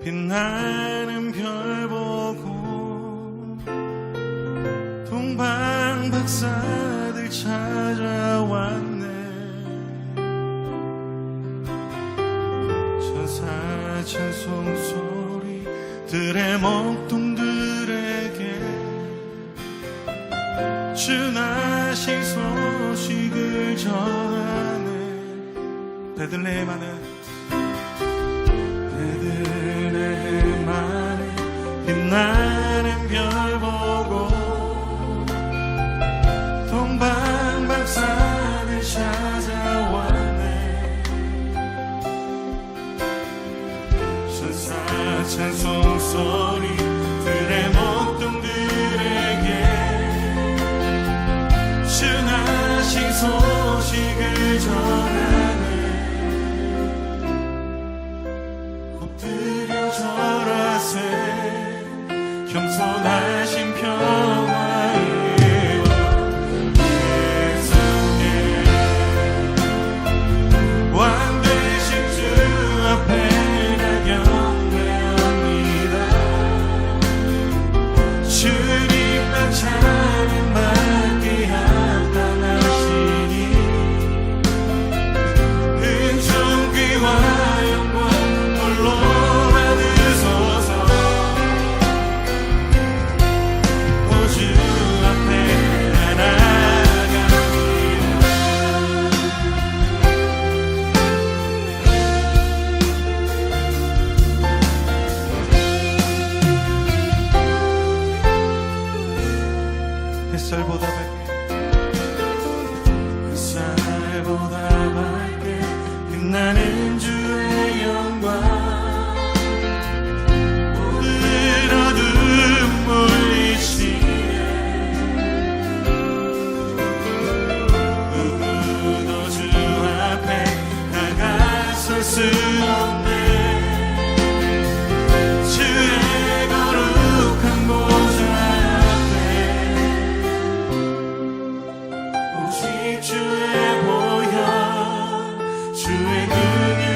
빛나는 별 보고 동방 박사들 찾아왔네. 천사 찬송 소리들의 목동들에게 주 나신 소식을 전하네. 베들레헴 안에 빛나는 별 보고 동방 박사들 찾아왔네. 천사 찬송 소리들의 목동들에게 주 나신 소식을 전하네. 엎드려 절하세. 겸손하신 평화의 왕 되신 주 앞에 나 경배합니다. 주님 나 찬양받게 합당하시니 은총귀와 영광 홀로 받으소서. 주 앞에 나아갑니다. 햇살보다 밝게 빛나는 주의 영광. 모든 어둠 물리치네. 누구도 주 앞에 다가설 수 없네. 주의 거룩한 보좌 앞에 오직 주의 보혈, 주의 능력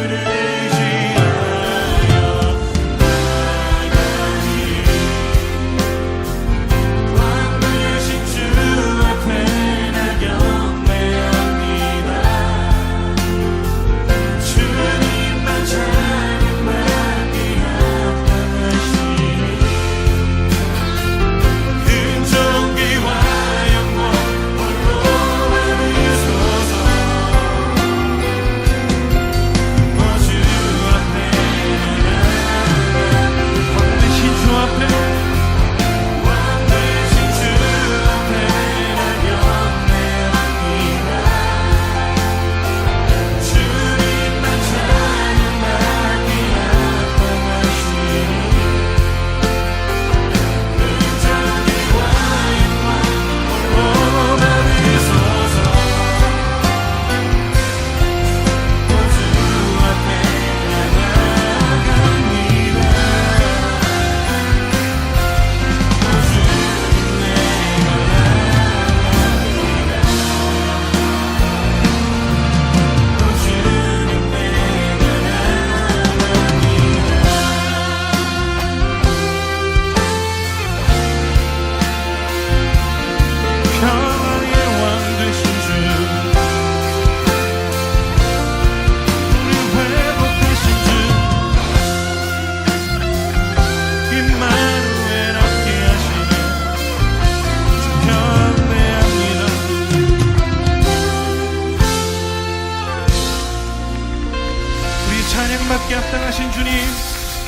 마땅하신 주님,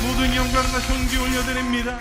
모든 영광과 존귀 올려드립니다.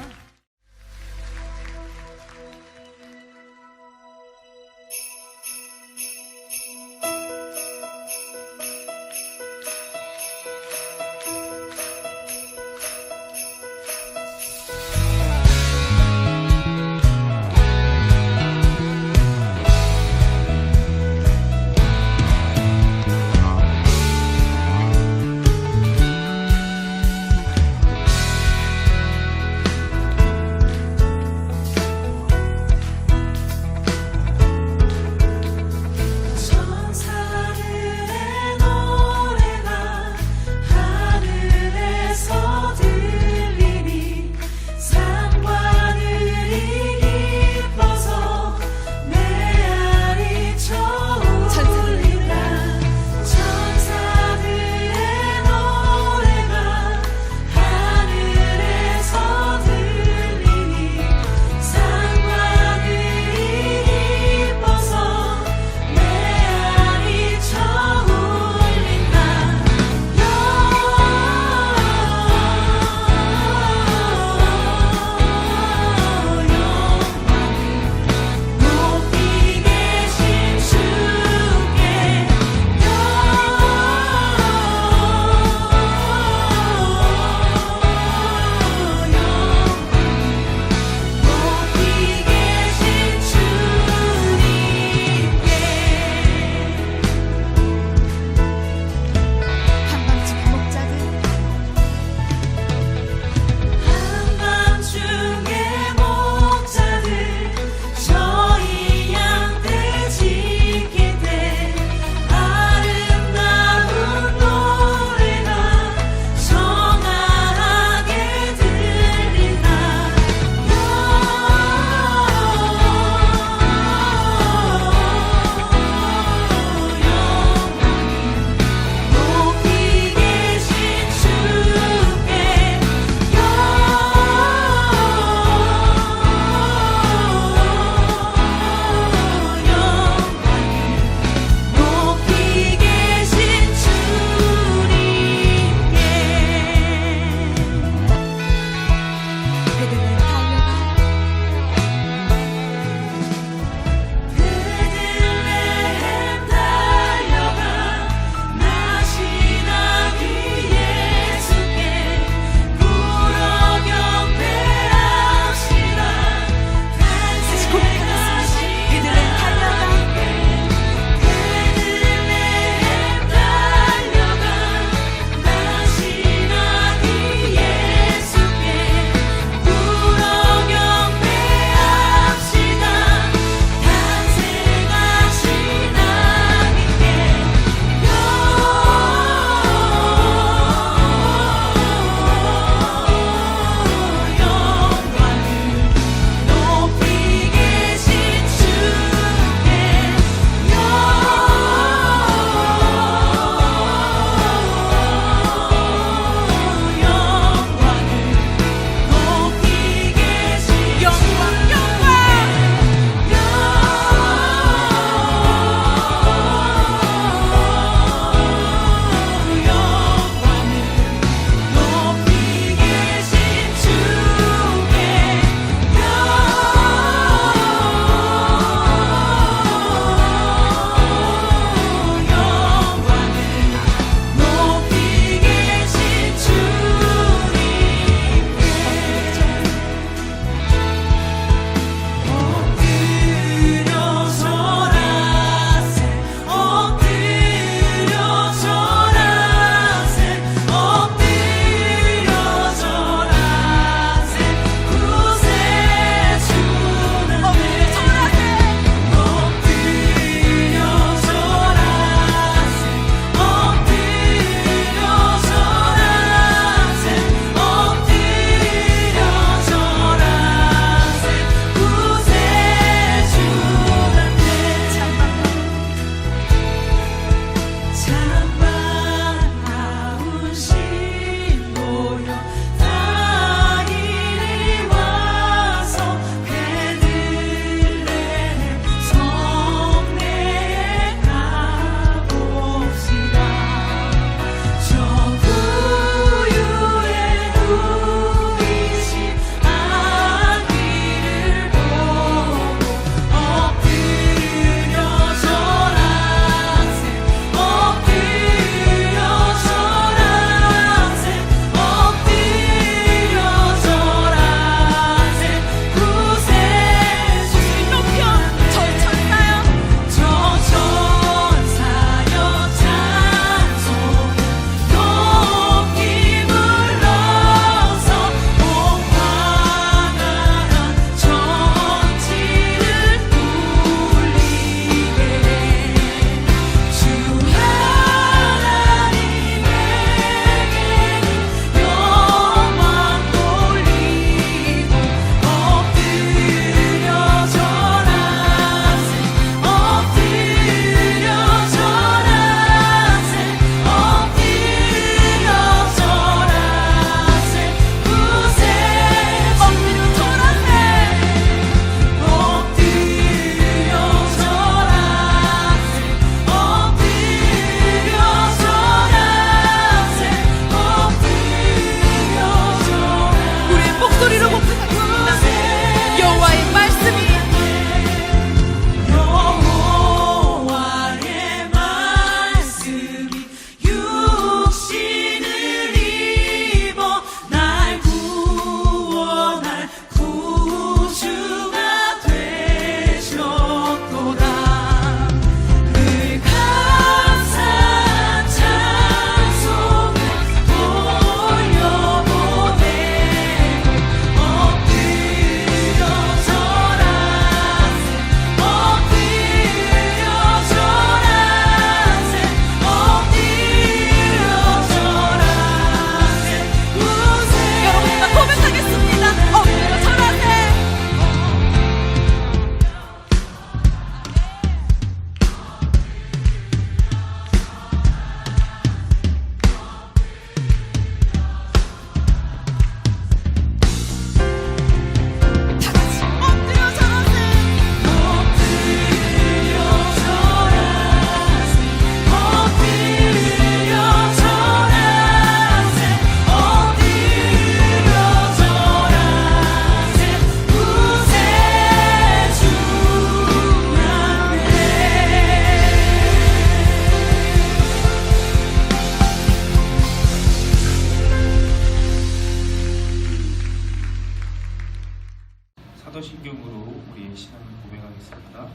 믿습니다.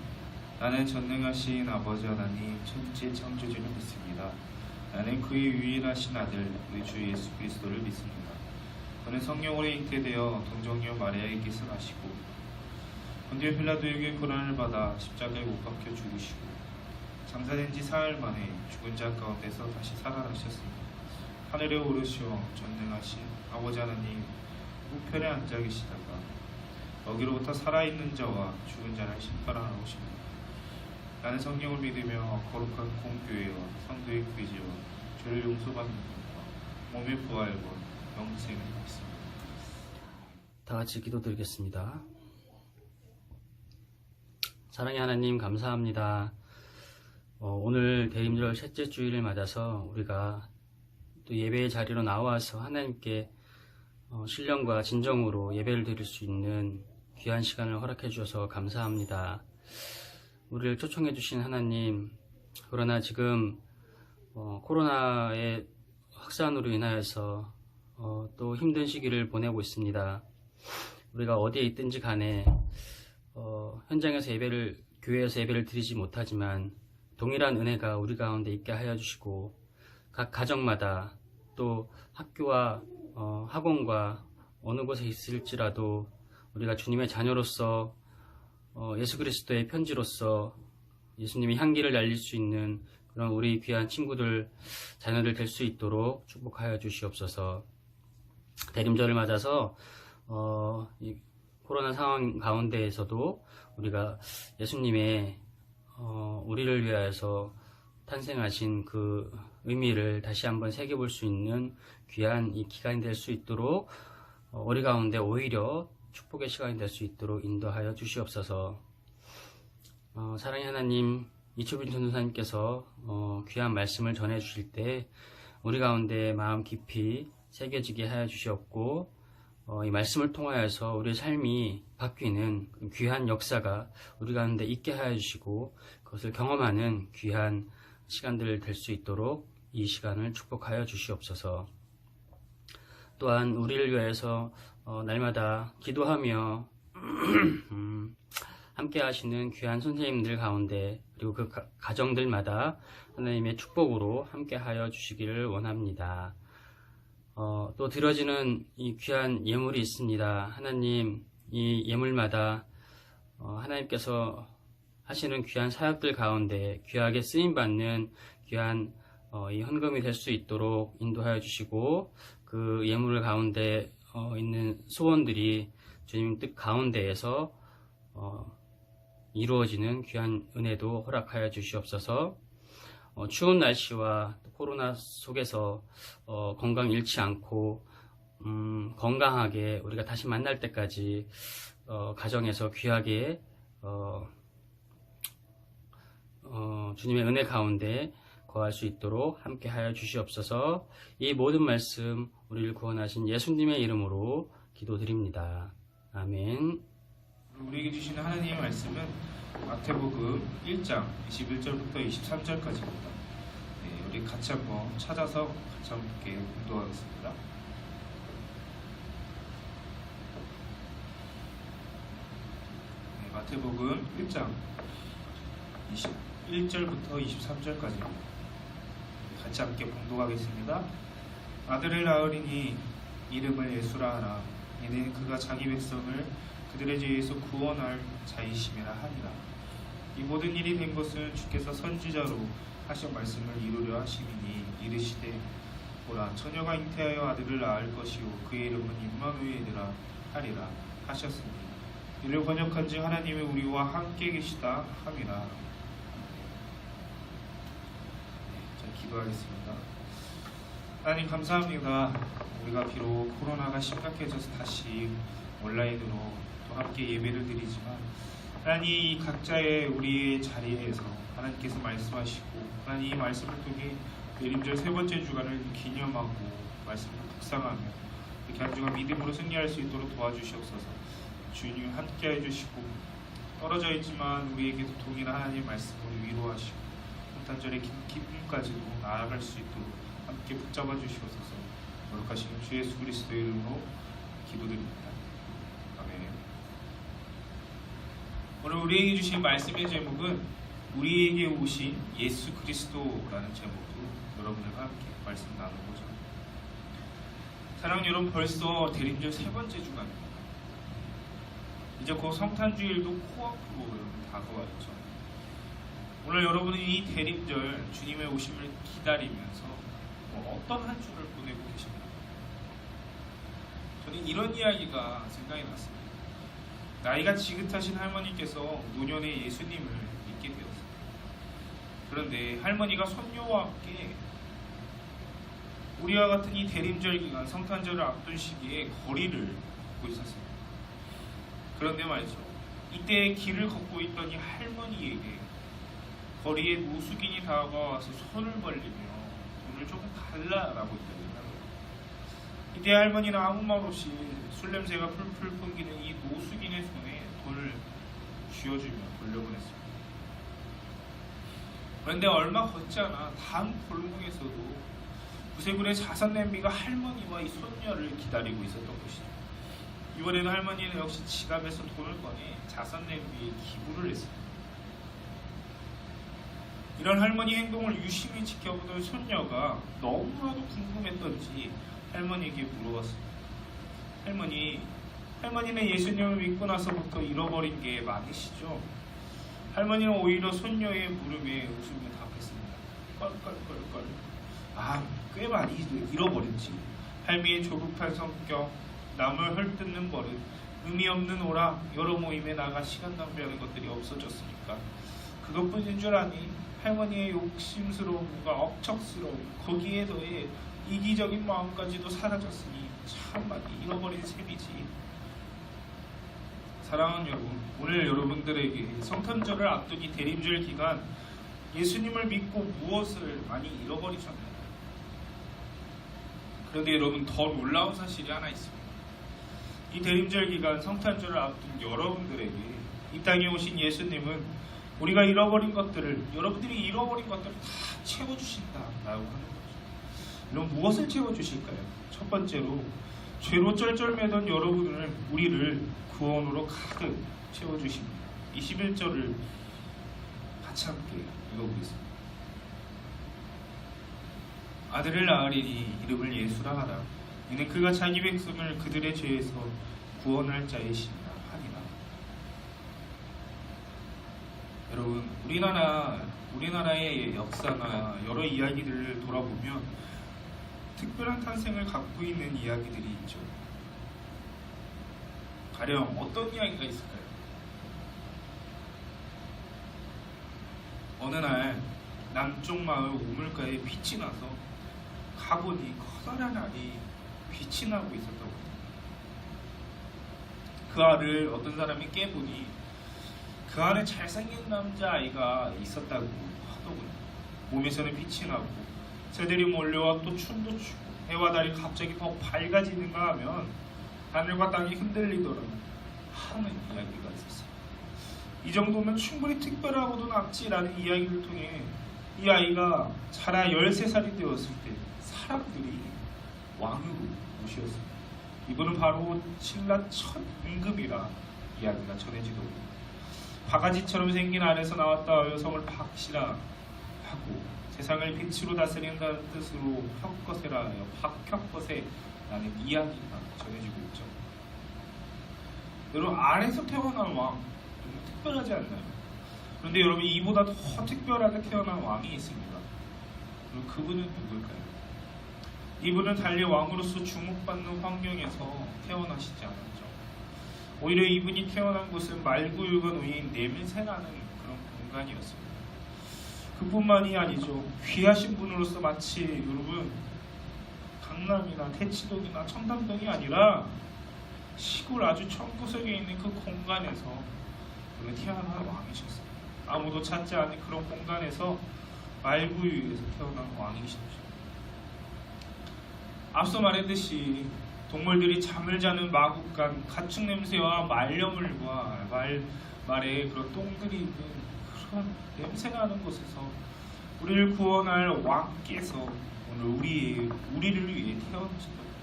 나는 전능하신 아버지 하나님 천지 창조주를 믿습니다. 나는 그의 유일하신 아들 우리 주 예수 그리스도를 믿습니다. 그는 성령으로 잉태되어 동정녀 마리아에게서 나시고 본디오 필라도에게 고난을 받아 십자가에 못 박혀 죽으시고 장사된 지 사흘 만에 죽은 자 가운데서 다시 살아나셨습니다. 하늘에 오르시어 전능하신 아버지 하나님 우편에 앉아 계시다가 여기로부터 살아있는 자와 죽은 자를 심판하러 오십니다. 나는 성령을 믿으며 거룩한 공교회와 성도의 교제와 죄를 용서받는 것과 몸의 부활과 영생을 믿습니다. 다 같이 기도드리겠습니다. 사랑의 하나님 감사합니다. 오늘 대림절 셋째 주일을 맞아서 우리가 또 예배의 자리로 나와서 하나님께 신령과 진정으로 예배를 드릴 수 있는 귀한 시간을 허락해 주셔서 감사합니다. 우리를 초청해 주신 하나님, 그러나 지금 코로나의 확산으로 인하여서 또 힘든 시기를 보내고 있습니다. 우리가 어디에 있든지 간에 현장에서 교회에서 예배를 드리지 못하지만 동일한 은혜가 우리 가운데 있게 하여 주시고 각 가정마다 또 학교와 학원과 어느 곳에 있을지라도 우리가 주님의 자녀로서 예수 그리스도의 편지로서 예수님의 향기를 날릴 수 있는 그런 우리 귀한 친구들, 자녀들 될 수 있도록 축복하여 주시옵소서. 대림절을 맞아서 이 코로나 상황 가운데에서도 우리가 예수님의 우리를 위하여서 탄생하신 그 의미를 다시 한번 새겨볼 수 있는 귀한 이 기간이 될 수 있도록 우리 가운데 오히려 축복의 시간이 될 수 있도록 인도하여 주시옵소서. 사랑의 하나님, 이초빈 전도사님께서 귀한 말씀을 전해 주실 때 우리 가운데 마음 깊이 새겨지게 하여 주시옵고 이 말씀을 통하여서 우리의 삶이 바뀌는 귀한 역사가 우리 가운데 있게 하여 주시고 그것을 경험하는 귀한 시간들 될 수 있도록 이 시간을 축복하여 주시옵소서. 또한 우리를 위해서 날마다 기도하며 함께 하시는 귀한 선생님들 가운데 그리고 그 가정들마다 하나님의 축복으로 함께 하여 주시기를 원합니다. 또 드려지는 이 귀한 예물이 있습니다. 하나님, 이 예물마다 하나님께서 하시는 귀한 사역들 가운데 귀하게 쓰임받는 귀한 이 헌금이 될 수 있도록 인도하여 주시고 그 예물 가운데 있는 소원들이 주님 뜻 가운데에서 이루어지는 귀한 은혜도 허락하여 주시옵소서. 추운 날씨와 코로나 속에서 건강 잃지 않고 건강하게 우리가 다시 만날 때까지 가정에서 귀하게 주님의 은혜 가운데 거할 수 있도록 함께 하여 주시옵소서. 이 모든 말씀 우리를 구원하신 예수님의 이름으로 기도드립니다. 아멘. 우리에게 주시는 하나님의 말씀은 마태복음 1장 21절부터 23절까지입니다. 우리 같이 한번 찾아서 같이 함께 공독하겠습니다. 마태복음 1장 21절부터 23절까지입니다. 같이 함께 봉독하겠습니다. 아들을 낳으리니 이름을 예수라 하라. 이는 그가 자기 백성을 그들의 죄에서 구원할 자이심이라 하니라. 이 모든 일이 된 것은 주께서 선지자로 하신 말씀을 이루려 하심이니 이르시되 보라 처녀가 잉태하여 아들을 낳을 것이요 그의 이름은 임마누엘이라 하리라 하셨습니다. 이를 번역한즉 하나님이 우리와 함께 계시다 함이라. 기도하겠습니다. 하나님 감사합니다. 우리가 비록 코로나가 심각해져서 다시 온라인으로 또 함께 예배를 드리지만 하나님 이 각자의 우리의 자리에서 하나님께서 말씀하시고 하나님 이 말씀을 통해 대림절 세 번째 주간을 기념하고 말씀을 묵상하며 이렇게 한 주간 믿음으로 승리할 수 있도록 도와주시옵소서. 주님 함께 해주시고 떨어져 있지만 우리에게도 동일한 하나님의 말씀으로 위로하시고 한탄절의 기쁨까지도 나아갈 수 있도록 함께 붙잡아 주시옵소서. 거룩하신 주 예수 그리스도의 이름으로 기도드립니다. 아멘. 오늘 우리에게 주신 말씀의 제목은 우리에게 오신 예수 그리스도라는 제목으로 여러분들과 함께 말씀 나눠보죠. 사랑하는 여러분, 벌써 대림절 3번째 주간입니다. 이제 곧 성탄주일도 코앞으로 여러분 다가왔죠. 오늘 여러분은 이 대림절 주님의 오심을 기다리면서 어떤 한 주를 보내고 계십니까? 저는 이런 이야기가 생각이 났습니다. 나이가 지긋하신 할머니께서 노년에 예수님을 믿게 되었습니다. 그런데 할머니가 손녀와 함께 우리와 같은 이 대림절 기간 성탄절을 앞둔 시기에 거리를 걷고 있었습니다. 그런데 말이죠, 이때 길을 걷고 있던 이 할머니에게 거리에 노숙인이 다가와서 손을 벌리며 돈을 조금 달라라고 이야기하더라고요. 이때 할머니는 아무 말 없이 술 냄새가 풀풀 풍기는 이 노숙인의 손에 돈을 쥐어주며 돌려보냈습니다. 그런데 얼마 걷지 않아 다음 골목에서도 구세군의 자선 냄비가 할머니와 이 손녀를 기다리고 있었던 것이죠. 이번에는 할머니는 역시 지갑에서 돈을 꺼내 자선 냄비에 기부를 했습니다. 이런 할머니 행동을 유심히 지켜보던 손녀가 너무나도 궁금했던지 할머니에게 물어봤습니다. 할머니는 예수님을 믿고 나서부터 잃어버린 게 많으시죠? 할머니는 오히려 손녀의 물음에 웃으며 답했습니다. 껄껄껄껄. 꽤 많이 잃어버렸지. 할미의 조급한 성격, 남을 헐뜯는 버릇, 의미 없는 오라, 여러 모임에 나가 시간 낭비하는 것들이 없어졌으니까. 그것뿐인 줄 아니? 할머니의 욕심스러움과 억척스러움, 거기에 더해 이기적인 마음까지도 사라졌으니 참 많이 잃어버린 셈이지. 사랑하는 여러분, 오늘 여러분들에게 성탄절을 앞둔 이 대림절 기간 예수님을 믿고 무엇을 많이 잃어버리셨나요? 그런데 여러분, 더 놀라운 사실이 하나 있습니다. 이 대림절 기간 성탄절을 앞둔 여러분들에게 이 땅에 오신 예수님은 우리가 잃어버린 것들을, 여러분들이 잃어버린 것들을 다 채워주신다라고 하는 거죠. 그럼 무엇을 채워주실까요? 첫 번째로 죄로 쩔쩔매던 우리를 구원으로 가득 채워주십니다. 21절을 같이 함께 읽어보겠습니다. 아들을 낳으리니 이름을 예수라 하라. 이는 그가 자기 백성을 그들의 죄에서 구원할 자이시니라 하니라. 여러분, 우리나라의 역사나 여러 이야기들을 돌아보면 특별한 탄생을 갖고 있는 이야기들이 있죠. 가령 어떤 이야기가 있을까요? 어느 날 남쪽 마을 우물가에 빛이 나서 가보니 커다란 알이 빛이 나고 있었다고 합니다. 그 알을 어떤 사람이 깨보니 그 안에 잘생긴 남자아이가 있었다고 하더군요. 몸에서는 빛이 나고 새들이 몰려와 또 춤도 추고 해와 달이 갑자기 더 밝아지는가 하면 하늘과 땅이 흔들리더라 하는 이야기가 있었어요. 이 정도면 충분히 특별하고도 남지라는 이야기를 통해 이 아이가 자라 13살이 되었을 때 사람들이 왕으로 모시었습니다. 이분은 바로 신라 첫 임금이라 이야기가 전해지더군요. 바가지처럼 생긴 알에서 나왔다 여성을 박씨라 하고 세상을 빛으로 다스린다는 뜻으로 혁거세라 하여 박혁거세라는 이야기가 전해지고 있죠. 여러분, 알에서 태어난 왕 특별하지 않나요? 그런데 여러분, 이보다 더 특별하게 태어난 왕이 있습니다. 그럼 그분은 누굴까요? 이분은 달리 왕으로서 주목받는 환경에서 태어나시지 않았죠. 오히려 이분이 태어난 곳은 말구유가 놓인 냄새나는 그런 공간이었습니다. 그뿐만이 아니죠. 귀하신 분으로서 마치 여러분 강남이나 대치동이나 청담동이 아니라 시골 아주 천구석에 있는 그 공간에서 태어난 왕이셨습니다. 아무도 찾지 않은 그런 공간에서 말구유에서 태어난 왕이셨죠. 앞서 말했듯이 동물들이 잠을 자는 마국간 가축 냄새와 말려물과 말에 그런 똥들이 있는 그런 냄새가 나는 곳에서 우리를 구원할 왕께서 오늘 우리를 위해 태어나신 겁니다.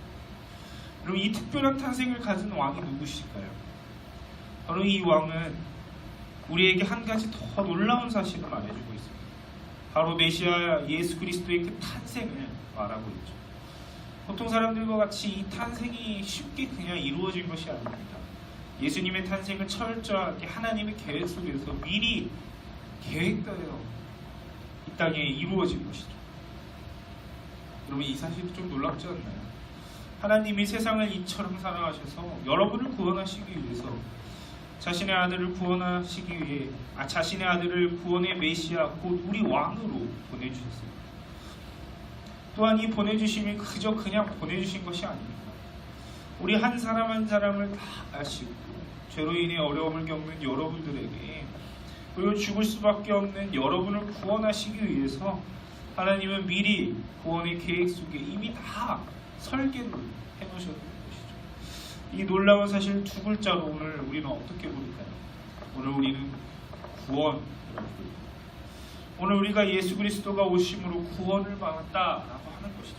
그럼 이 특별한 탄생을 가진 왕이 누구실까요? 바로 이 왕은 우리에게 한 가지 더 놀라운 사실을 말해주고 있습니다. 바로 메시아 예수 그리스도의 그 탄생을 말하고 있죠. 보통 사람들과 같이 이 탄생이 쉽게 그냥 이루어진 것이 아닙니다. 예수님의 탄생을 철저하게 하나님의 계획 속에서 미리 계획대로 이 땅에 이루어진 것이죠. 여러분, 이 사실이 좀 놀랍지 않나요? 하나님이 세상을 이처럼 사랑하셔서 여러분을 구원하시기 위해서 자신의 아들을 구원하시기 위해 자신의 아들을 구원의 메시아 곧 우리 왕으로 보내주셨습니다. 또한 이 보내주심이 그저 그냥 보내주신 것이 아닙니다. 우리 한 사람 한 사람을 다 아시고 죄로 인해 어려움을 겪는 여러분들에게 그리고 죽을 수밖에 없는 여러분을 구원하시기 위해서 하나님은 미리 구원의 계획 속에 이미 다 설계를 해놓으셨던 것이죠. 이 놀라운 사실 두 글자로 오늘 우리는 어떻게 부를까요? 오늘 우리는 구원이라고 부릅니다. 오늘 우리가 예수 그리스도가 오심으로 구원을 받았다라고 하는 것이죠.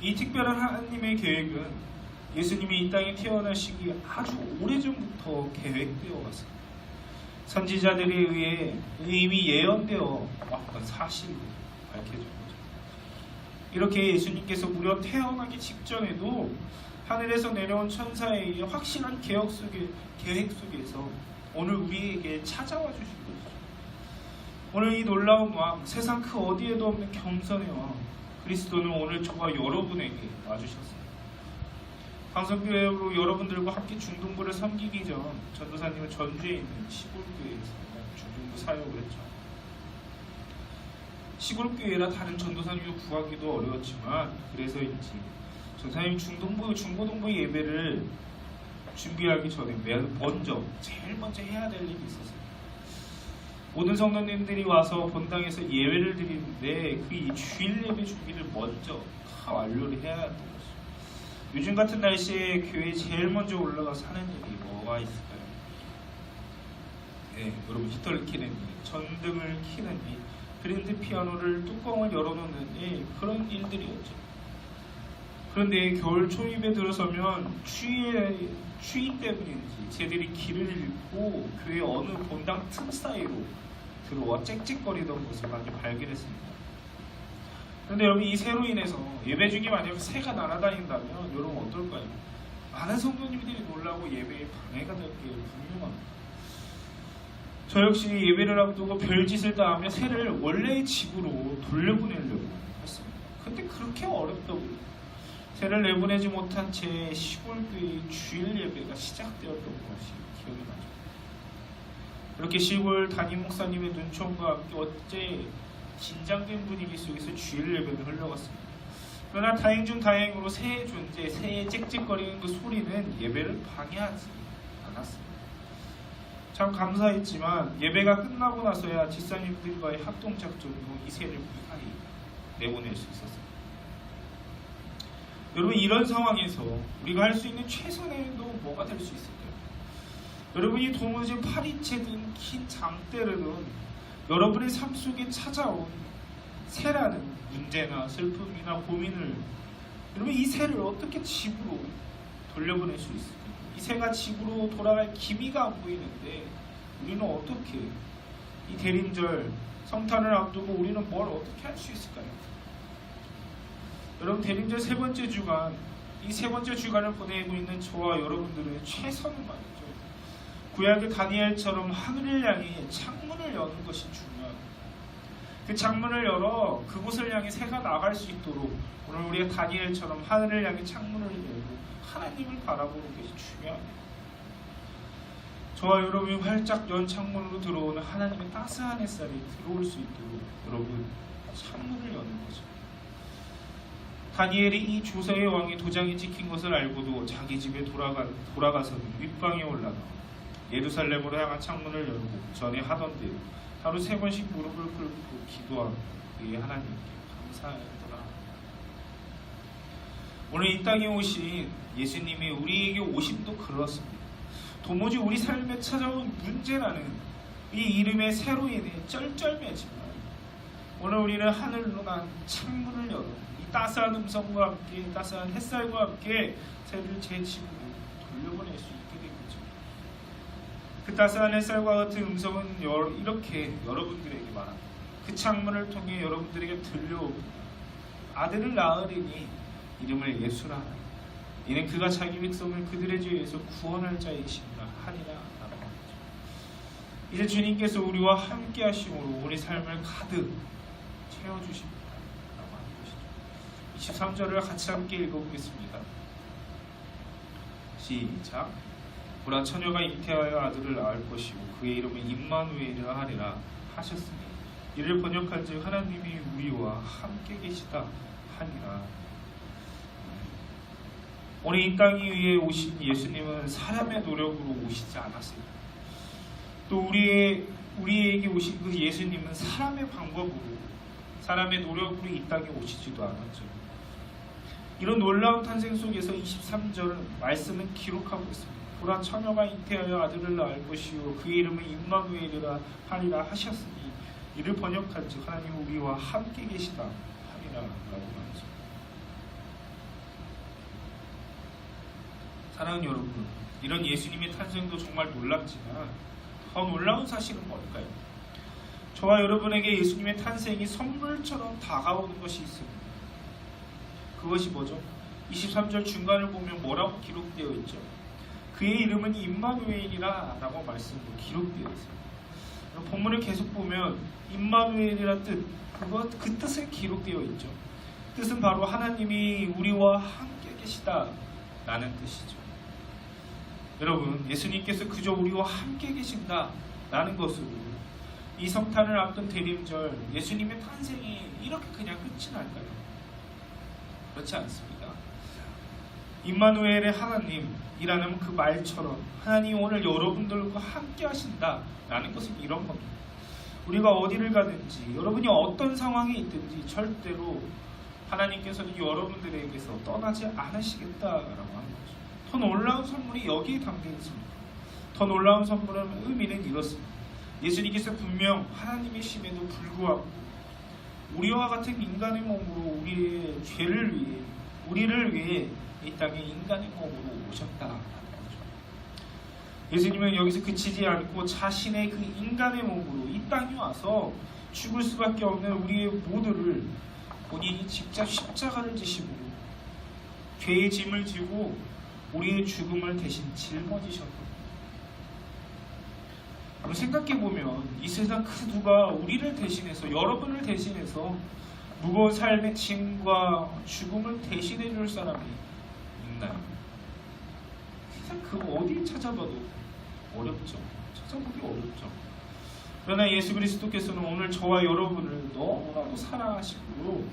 이 특별한 하나님의 계획은 예수님이 이 땅에 태어나시기 아주 오래전부터 계획되어 왔습니다. 선지자들에 의해 이미 예언되어 왔던 사실로 밝혀진 거죠. 이렇게 예수님께서 무려 태어나기 직전에도 하늘에서 내려온 천사에 의해 확실한 계획 속에서 오늘 우리에게 찾아와 주신 것이죠. 오늘 이 놀라운 왕, 세상 그 어디에도 없는 겸손의 왕 그리스도는 오늘 저와 여러분에게 와주셨습니다. 강성교회로 여러분들과 함께 중동부를 섬기기 전 전도사님은 전주에 있는 시골교회에서 중동부 사역을 했죠. 시골교회라 다른 전도사님을 구하기도 어려웠지만 그래서인지 전도사님 중고등부 예배를 준비하기 전에 제일 먼저 해야 될 일이 있었어요. 모든 성도님들이 와서 본당에서 예배를 드리는데 그 주일 예배 준비를 먼저 다 완료를 해야 한다는 것이죠. 요즘 같은 날씨에 교회에 제일 먼저 올라가서 하는 일이 뭐가 있을까요? 네, 여러분 히터를 키는 일, 전등을 키는 일, 그랜드 피아노를 뚜껑을 열어놓는 일, 그런 일들이었죠. 그런데 겨울 초입에 들어서면 추위 때문인지 쟤들이 길을 잃고 교회 어느 본당 틈 사이로 들어와 짹짹거리던 것을 많이 발견했습니다. 그런데 여러분 이 새로 인해서 예배 중에 만약에 새가 날아다닌다면 여러분 어떨까요? 많은 성도님들이 놀라고 예배에 방해가 될 게 분명합니다. 저 역시 예배를 앞두고 별짓을 다 하며 새를 원래의 집으로 돌려보내려고 했습니다. 근데 그렇게 어렵다고요. 새를 내보내지 못한 채 시골교회의 주일 예배가 시작되었던 것이 기억이 나죠. 이렇게 시골 담임 목사님의 눈총과 함께 어째 긴장된 분위기 속에서 주일 예배는 흘러갔습니다. 그러나 다행 중 다행으로 새의 존재, 새의 짹짹거리는 그 소리는 예배를 방해하지 않았습니다. 참 감사했지만 예배가 끝나고 나서야 집사님들과의 합동작전으로 이 새를 무사히 내보낼 수 있었습니다. 여러분 이런 상황에서 우리가 할 수 있는 최선의 도 뭐가 될 수 있을까요? 여러분이 도무지 파리채든 긴 장대르든 여러분의 삶 속에 찾아온 새라는 문제나 슬픔이나 고민을 여러분 이 새를 어떻게 집으로 돌려보낼 수 있을까요? 이 새가 집으로 돌아갈 기미가 안 보이는데 우리는 어떻게 이 대림절 성탄을 앞두고 우리는 뭘 어떻게 할 수 있을까요? 여러분 대림절 세 번째 주간 이 세 번째 주간을 보내고 있는 저와 여러분들은 최선을 말이죠. 구약의 다니엘처럼 하늘을 향해 창문을 여는 것이 중요합니다. 그 창문을 열어 그곳을 향해 새가 나갈 수 있도록 오늘 우리가 다니엘처럼 하늘을 향해 창문을 열고 하나님을 바라보는 것이 중요합니다. 저와 여러분이 활짝 연 창문으로 들어오는 하나님의 따스한 햇살이 들어올 수 있도록 여러분 창문을 여는 거죠. 다니엘이 이 조세의 왕이 도장이 찍힌 것을 알고도 자기 집에 돌아가서는 윗방에 올라가 예루살렘으로 향한 창문을 열고 전에 하던 대로 하루 3번씩 무릎을 꿇고 기도하며 그의 하나님께 감사하더라. 오늘 이 땅에 오신 예수님이 우리에게 오심도 그렇습니다. 도무지 우리 삶에 찾아온 문제라는 이 이름의 새로 인해 쩔쩔매지만 오늘 우리는 하늘로 난 창문을 열어 이 따스한 음성과 함께 따스한 햇살과 함께 새를 제 집으로 돌려보낼 수 있게 되겠죠. 그 따스한 햇살과 같은 음성은 이렇게 여러분들에게 말합니다. 그 창문을 통해 여러분들에게 들려옵니다. 아들을 낳으리니 이름을 예수라 하라. 이는 그가 자기 백성을 그들의 죄에서 구원할 자이시니라 하니라 라고 합니다. 이제 주님께서 우리와 함께 하심으로 우리 삶을 가득 채워주십니다 라고 하는 것이죠. 23절을 같이 함께 읽어보겠습니다. 시작. 보라 처녀가 잉태하여 아들을 낳을 것이고 그의 이름은 임마누엘이라 하리라 하셨으니 이를 번역한즉 하나님이 우리와 함께 계시다 하니라. 오늘 이 땅 위에 오신 예수님은 사람의 노력으로 오시지 않았습니다. 또 우리에게 오신 그 예수님은 사람의 방법으로, 사람의 노력으로 이 땅에 오시지도 않았죠. 이런 놀라운 탄생 속에서 23절 말씀은 기록하고 있습니다. 보라 처녀가 잉태하여 아들을 낳을 것이요 그의 이름은 임마누엘이라 하리라 하셨으니 이를 번역한즉 하나님 우리와 함께 계시다 하리라 라고 말하죠. 사랑하는 여러분, 이런 예수님의 탄생도 정말 놀랍지만 더 놀라운 사실은 뭘까요? 저와 여러분에게 예수님의 탄생이 선물처럼 다가오는 것이 있습니다. 그것이 뭐죠? 23절 중간을 보면 뭐라고 기록되어 있죠? 그의 이름은 임마누엘이라 라고 말씀으로 기록되어 있어요. 본문을 계속 보면 임마누엘이라 그 뜻을 기록되어 있죠. 뜻은 바로 하나님이 우리와 함께 계시다 라는 뜻이죠. 여러분, 예수님께서 그저 우리와 함께 계신다 라는 것으로 이 성탄을 앞둔 대림절 예수님의 탄생이 이렇게 그냥 끝이 날까요? 그렇지 않습니다. 임마누엘의 하나님이라는 그 말처럼 하나님이 오늘 여러분들과 함께 하신다 라는 것은 이런 겁니다. 우리가 어디를 가든지 여러분이 어떤 상황에 있든지 절대로 하나님께서는 여러분들에게서 떠나지 않으시겠다라고 하는 거죠. 더 놀라운 선물이 여기에 담겨 있습니다. 더 놀라운 선물은 의미는 이렇습니다. 예수님께서 분명 하나님이심에도 불구하고 우리와 같은 인간의 몸으로 우리의 죄를 위해, 우리를 위해 이 땅에 인간의 몸으로 오셨다라는 거죠. 예수님은 여기서 그치지 않고 자신의 그 인간의 몸으로 이 땅에 와서 죽을 수밖에 없는 우리의 모두를 본인이 직접 십자가를 지시고 죄의 짐을 지고 우리의 죽음을 대신 짊어지셨다. 생각해보면 이 세상 그 누가 우리를 대신해서, 여러분을 대신해서 무거운 삶의 짐과 죽음을 대신해 줄 사람이 있나요? 세상 그 어디 찾아봐도 어렵죠. 찾아보기 어렵죠. 그러나 예수 그리스도께서는 오늘 저와 여러분을 너무나도 사랑하시고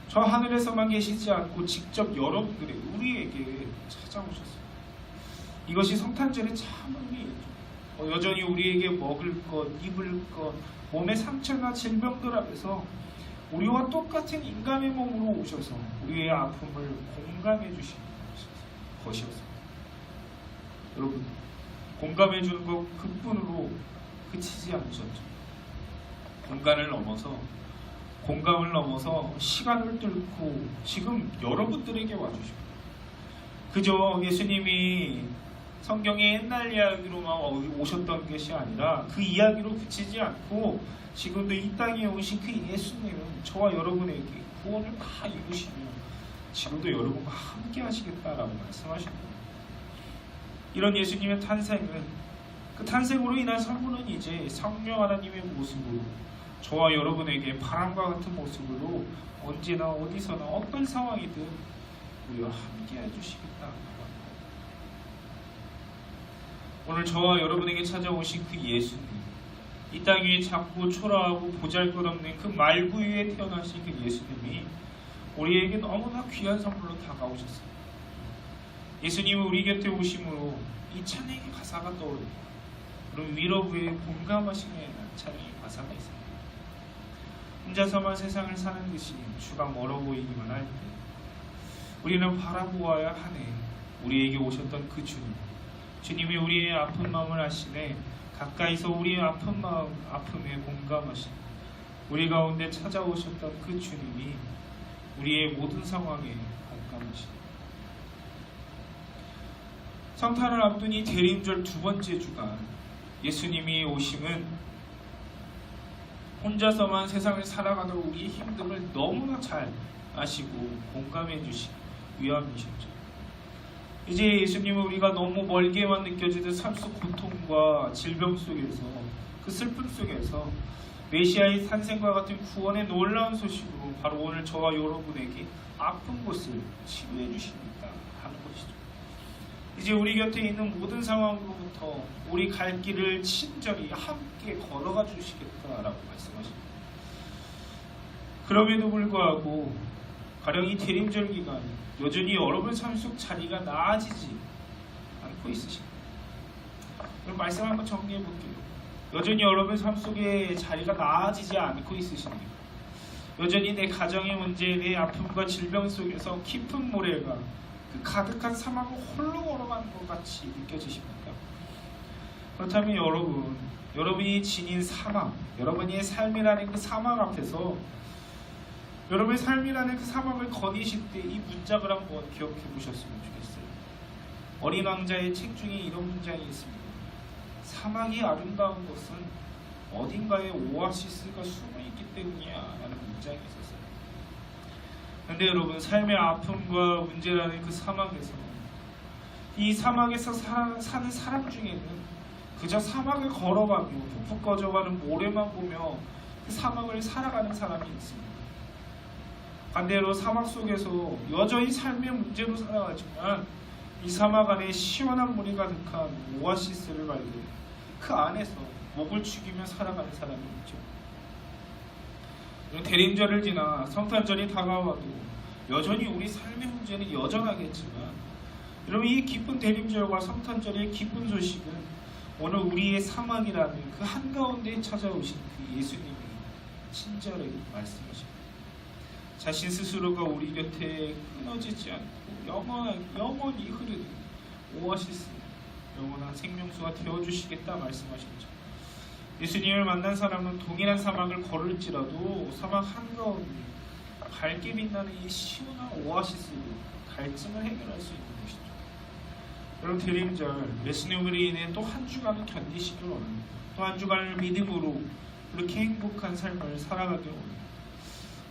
저 하늘에서만 계시지 않고 직접 여러분들의 우리에게 찾아오셨습니다. 이것이 성탄절의 참 의미예요. 여전히 우리에게 먹을 것, 입을 것, 몸의 상처나 질병들 앞에서 우리와 똑같은 인간의 몸으로 오셔서 우리의 아픔을 공감해 주시는 것이었습니다. 여러분, 공감해 주는 것 그뿐으로 그치지 않으셨죠. 공감을 넘어서 시간을 뚫고 지금 여러분들에게 와주십니다. 그저 예수님이 성경의 옛날 이야기로만 오셨던 것이 아니라 그 이야기로 그치지 않고 지금도 이 땅에 오신 그 예수님은 저와 여러분에게 구원을 다 이루시며 지금도 여러분과 함께 하시겠다라고 말씀하십니다. 이런 예수님의 탄생은, 그 탄생으로 인한 선물은 이제 성령 하나님의 모습으로 저와 여러분에게 바람과 같은 모습으로 언제나 어디서나 어떤 상황이든 우리와 함께 해주시겠다. 오늘 저와 여러분에게 찾아오신 그 예수님, 이 땅 위에 작고 초라하고 보잘것없는 그 말구 위에 태어나신 그 예수님이 우리에게 너무나 귀한 선물로 다가오셨습니다. 예수님이 우리 곁에 오심으로 이 찬양의 가사가 떠오릅니다. 그럼 위로부에 공감하시는 찬양의 가사가 있습니다. 혼자서만 세상을 사는 듯이 주가 멀어 보이기만 할 때 우리는 바라보아야 하네. 우리에게 오셨던 그 주님이 우리의 아픈 마음을 아시네. 가까이서 우리의 아픈 마음, 아픔에 공감하시네. 우리 가운데 찾아오셨던 그 주님이 우리의 모든 상황에 공감하시네. 성탄을 앞둔 이 대림절 두 번째 주간, 예수님이 오심은 혼자서만 세상을 살아가던 우리의 힘듦을 너무나 잘 아시고 공감해 주신 위함이셨죠. 이제 예수님은 우리가 너무 멀게만 느껴지는 삶 속 고통과 질병 속에서, 그 슬픔 속에서 메시아의 탄생과 같은 구원의 놀라운 소식으로 바로 오늘 저와 여러분에게 아픈 곳을 치료해 주십니다 하는 것이죠. 이제 우리 곁에 있는 모든 상황으로부터 우리 갈 길을 친절히 함께 걸어가 주시겠다라고 말씀하십니다. 그럼에도 불구하고 가령 이 대림절 기간 여전히 여러분의 삶 속 자리가 나아지지 않고 있으십니다. 그럼 말씀 한번 정리해 볼게요. 여전히 여러분의 삶 속에 자리가 나아지지 않고 있으십니까? 여전히 내 가정의 문제, 내 아픔과 질병 속에서 깊은 모래가 그 가득한 사막을 홀로 걸어가는 것 같이 느껴지십니까? 그렇다면 여러분이 지닌 사막, 여러분의 삶이라는 그 사막 앞에서 여러분의 삶이라는 그 사막을 거니실 때 이 문장을 한번 기억해 보셨으면 좋겠어요. 어린 왕자의 책 중에 이런 문장이 있습니다. 사막이 아름다운 것은 어딘가에 오아시스가 숨어있기 때문이야 라는 문장이 있었어요. 그런데 여러분, 삶의 아픔과 문제라는 그 사막에서, 이 사막에서 사는 사람 중에는 그저 사막을 걸어가며 푹푹 꺼져가는 모래만 보며 그 사막을 살아가는 사람이 있습니다. 반대로 사막 속에서 여전히 삶의 문제로 살아가지만 이 사막 안에 시원한 물이 가득한 오아시스를 발견해 그 안에서 목을 축이며 살아가는 사람이 있죠. 대림절을 지나 성탄절이 다가와도 여전히 우리 삶의 문제는 여전하겠지만, 여러분, 이 기쁜 대림절과 성탄절의 기쁜 소식은 오늘 우리의 사막이라는 그 한가운데에 찾아오신 그 예수님이 친절하게 말씀하십니다. 자신 스스로가 우리 곁에 끊어지지 않고 영원히 흐르는 오아시스, 영원한 생명수가 되어주시겠다 말씀하셨죠. 예수님을 만난 사람은 동일한 사막을 걸을지라도 사막 한가운데 밝게 빛나는 이 시원한 오아시스로 갈증을 해결할 수 있는 것이죠. 여러분, 대림절 예수님으로 인해 또 한 주간을 견디시길 원합니다. 또 한 주간을 믿음으로 그렇게 행복한 삶을 살아가길 원합니다.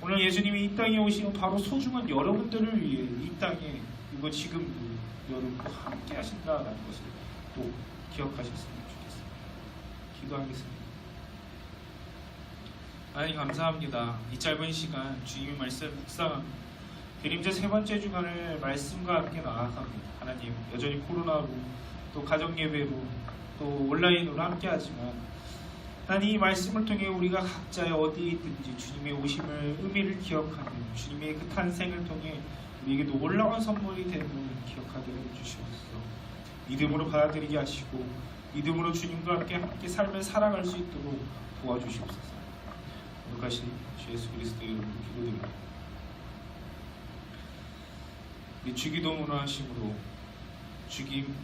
오늘 예수님이 이 땅에 오시면 바로 소중한 여러분들을 위해 이 땅에 그리고 지금도 여러분과 함께 하신다라는 것을 또 기억하셨으면 좋겠습니다. 기도하겠습니다. 하나님, 감사합니다. 이 짧은 시간 주님의 말씀 묵상합니다. 대림절 세 번째 주간을 말씀과 함께 나아갑니다. 하나님, 여전히 코로나로 또 가정예배로 또 온라인으로 함께 하지만 하나님, 이 말씀을 통해 우리가 각자 어디에 있든지 주님의 오심을 의미를 기억하는, 주님의 그 탄생을 통해 우리에게 놀라운 선물이 되는 기억하게 해주시옵소서. 믿음으로 받아들이게 하시고 믿음으로 주님과 함께 삶을 살아갈 수 있도록 도와주시옵소서. 거룩하신 주 예수 그리스도의 이름으로 기도드립니다. 우리 주기도문을 하심으로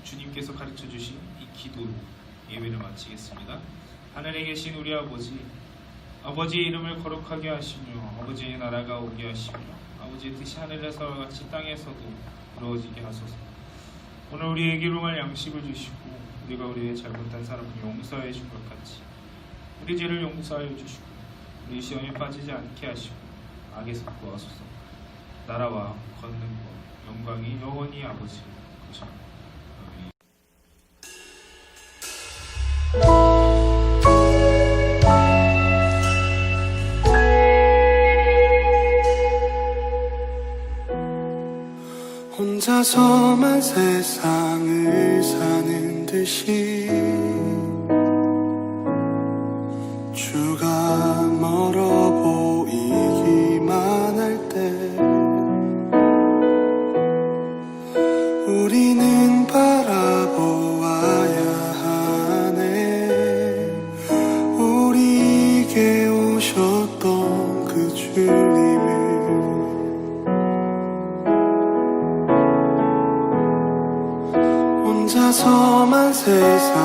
주님께서 가르쳐 주신 이 기도로 예배를 마치겠습니다. 하늘에 계신 우리 아버지의 이름을 거룩하게 하시며 아버지의 나라가 오게 하시며 아버지의 뜻이 하늘에서 같이 땅에서도 이루어지게 하소서. 오늘 우리에게 용할 양식을 주시고 우리가 우리의 잘못한 사람을 용서해 준 것 같이 우리 죄를 용서하여 주시고 우리 시험에 빠지지 않게 하시고 악에서 구하소서. 나라와 권능과 영광이 영원히 아버지의 것입니다. 혼자서만 세상을 사는 듯이 주가 멀어 보이기만 할 때 우리는 바라보아야 하네. 우리에게 오셨던 그 주님을 혼자서만 세상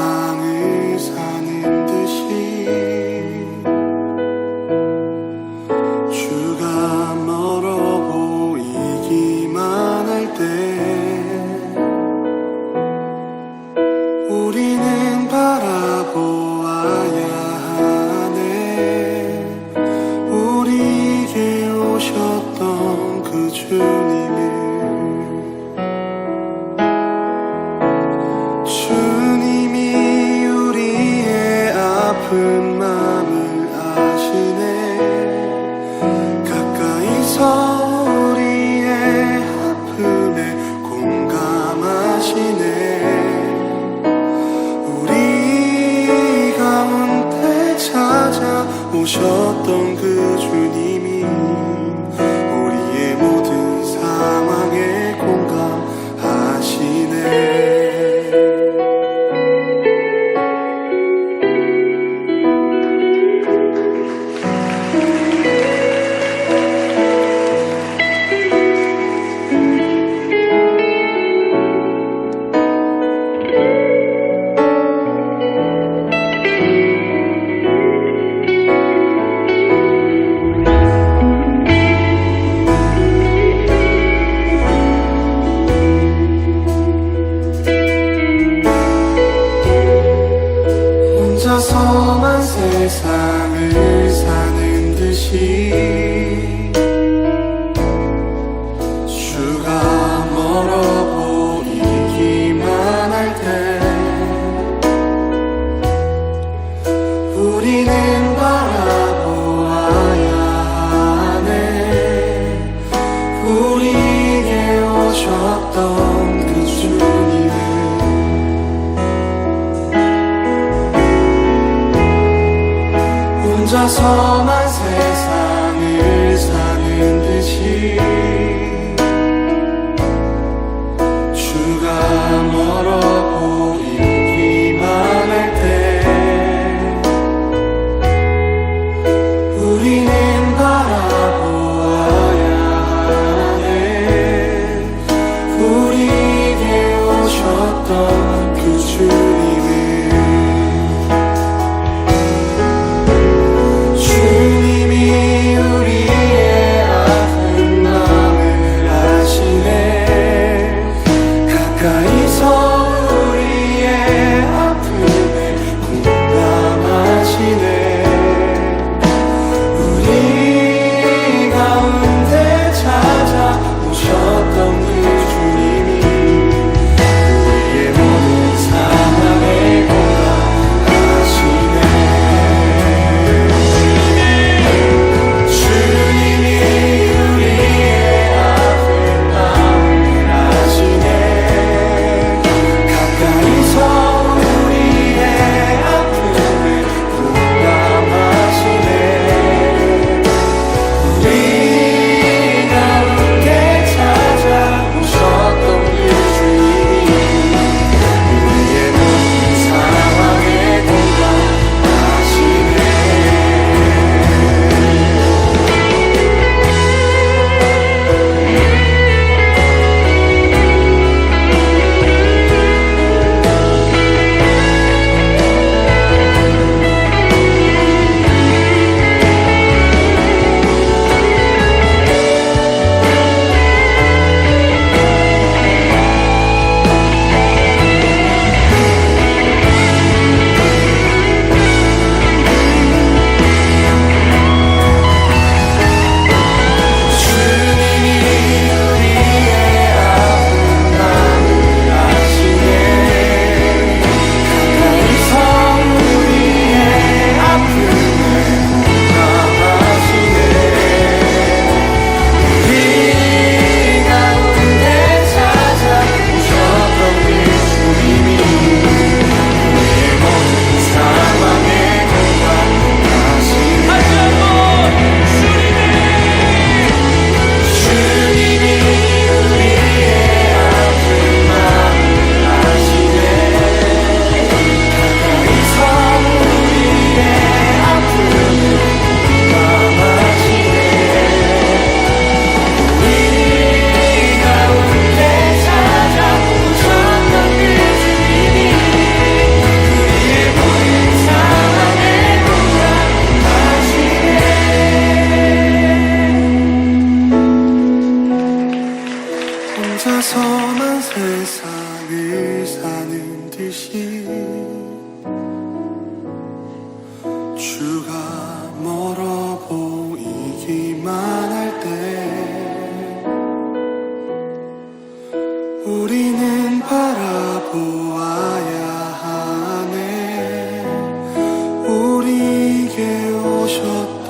오셨던 그 주님이 우리의 모든 상황에 공감하시네. 혼자서만 세상을 사는 듯이 주가 멀어 보이기만 할 때 우리는 바라보아야 하네. 우리에게 오셨던 그 주님을 혼자서만 세상을 사는 듯이 주가 멀어 보이기만 할 때 우리는 바라보아야 하네. 우리에게 오셨던 그 주님을 주님이 우리의 아픈 마음을 아시네. 가까이서 우리의 아픔을 공감하시네. 우리 가운데 찾아오셨던 그 주님이 우리의 모든 상황에 공감하시네. 주님이 우리의 아픈 마음을 아시네. 가까이서 우리의 아픔을 공감하시네. 우리 가운데 찾아오셨던 그 주님이 우리의 모든 상황에 공감하시네. 주님이 우리의 아픈 마음을 아시네. 가까이서 우리의 아픔을 공감하시네. 우리 가운데 찾아오셨던 그 주님이 우리의 모든 상황에 공감하시네. 주님이 우리의 아픈 마음을 아시네. 가까이서 우리의 아픔을 공감하시네. 우리 가운데 찾아오셨던 그 주님이 우리의 모든 상황에 공감하시네. 혼자서만 세상을 사는 듯이 주가 멀어 보이기만 할 때 우리는 바라보아야 하네. 우리에게 오셨던